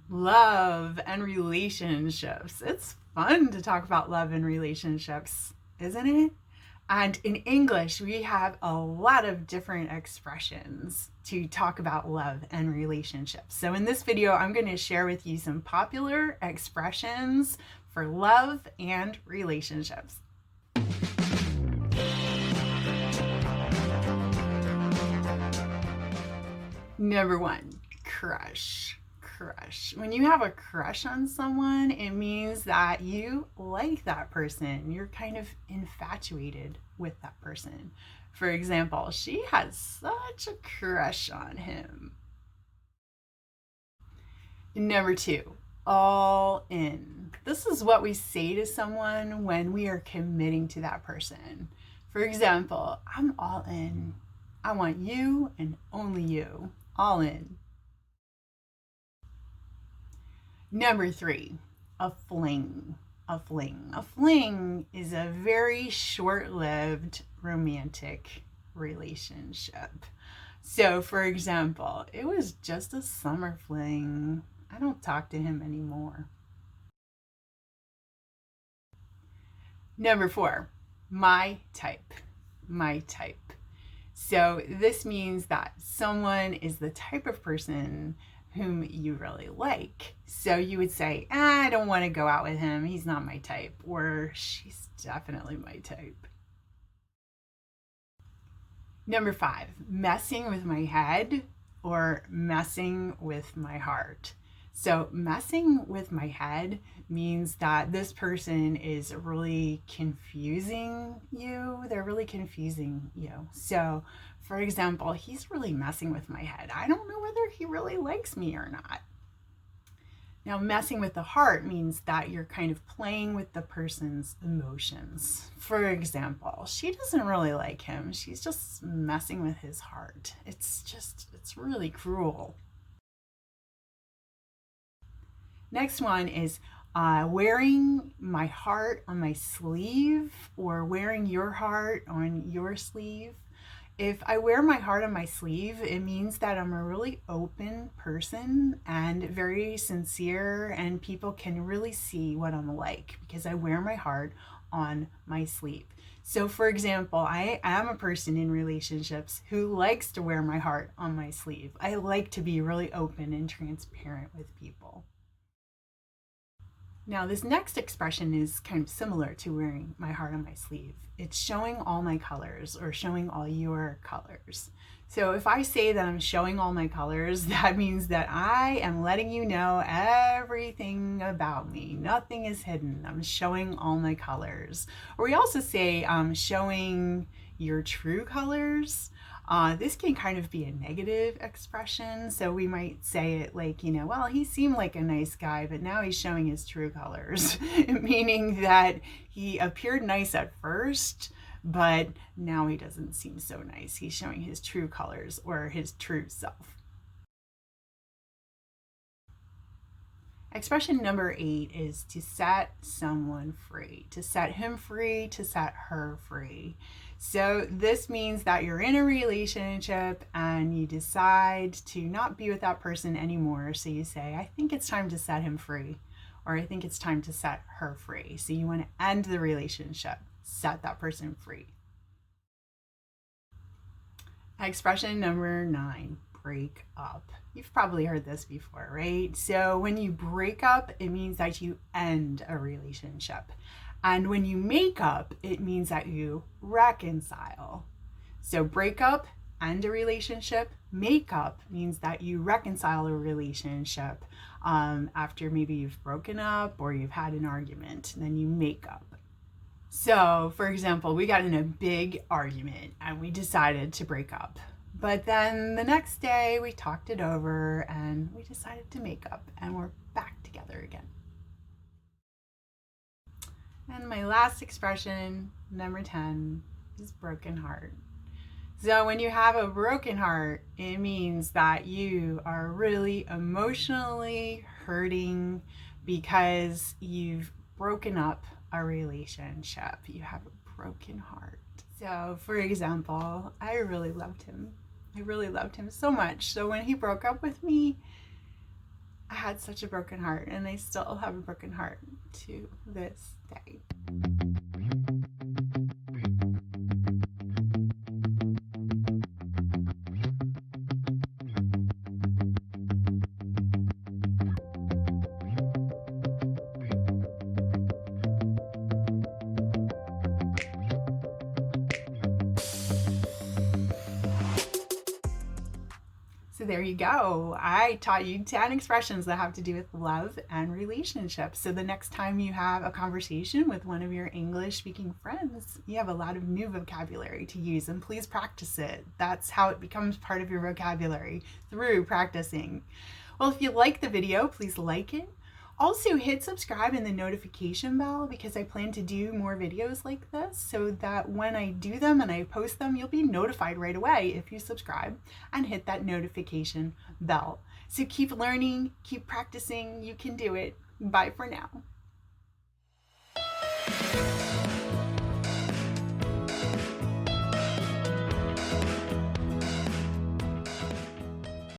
Love and relationships. It's fun to talk about love and relationships, isn't it? And in English, we have a lot of different expressions to talk about love and relationships. So in this video, I'm going to share with you some popular expressions for love and relationships. Number one, crush. Crush. When you have a crush on someone, it means that you like that person. You're kind of infatuated with that person. For example, she has such a crush on him. Number two, all in. This is what we say to someone when we are committing to that person. For example, I'm all in. I want you and only you. All in. Number three, a fling. A fling. A fling is a very short-lived romantic relationship. So, for example, it was just a summer fling. I don't talk to him anymore. Number four, my type. My type. So this means that someone is the type of person whom you really like. So you would say, I don't want to go out with him. He's not my type. Or she's definitely my type. Number five, messing with my head or messing with my heart. So messing with my head means that this person is really confusing you. They're really confusing you. So, for example, he's really messing with my head. I don't know whether he really likes me or not. Now, messing with the heart means that you're kind of playing with the person's emotions. For example, she doesn't really like him. She's just messing with his heart. It's really cruel. Next one is wearing my heart on my sleeve or wearing your heart on your sleeve. If I wear my heart on my sleeve, it means that I'm a really open person and very sincere, and people can really see what I'm like because I wear my heart on my sleeve. So, for example, I am a person in relationships who likes to wear my heart on my sleeve. I like to be really open and transparent with people. Now, this next expression is kind of similar to wearing my heart on my sleeve. It's showing all my colors or showing all your colors. So if I say that I'm showing all my colors, that means that I am letting you know everything about me. Nothing is hidden. I'm showing all my colors. Or we also say showing your true colors. This can kind of be a negative expression. So we might say it like, well, he seemed like a nice guy, but now he's showing his true colors, meaning that he appeared nice at first, but now he doesn't seem so nice. He's showing his true colors or his true self. Expression number 8 is to set someone free, to set him free, to set her free. So this means that you're in a relationship and you decide to not be with that person anymore. So you say, I think it's time to set him free, or I think it's time to set her free. So you want to end the relationship, set that person free. Expression number 9, break up. You've probably heard this before, right? So when you break up, it means that you end a relationship. And when you make up, it means that you reconcile. So break up, end a relationship. Make up means that you reconcile a relationship after maybe you've broken up or you've had an argument, and then you make up. So, for example, we got in a big argument and we decided to break up. But then the next day we talked it over and we decided to make up, and we're back together again. And my last expression, number 10, is broken heart. So when you have a broken heart, it means that you are really emotionally hurting because you've broken up a relationship. You have a broken heart. So, for example, I really loved him. I really loved him so much. So when he broke up with me, I had such a broken heart, and I still have a broken heart to this day. So there you go. I taught you 10 expressions that have to do with love and relationships. So the next time you have a conversation with one of your English speaking friends, you have a lot of new vocabulary to use, and please practice it. That's how it becomes part of your vocabulary, through practicing. Well, if you like the video, please like it. Also, hit subscribe and the notification bell, because I plan to do more videos like this so that when I do them and I post them, you'll be notified right away if you subscribe and hit that notification bell. So keep learning, keep practicing. You can do it. Bye for now.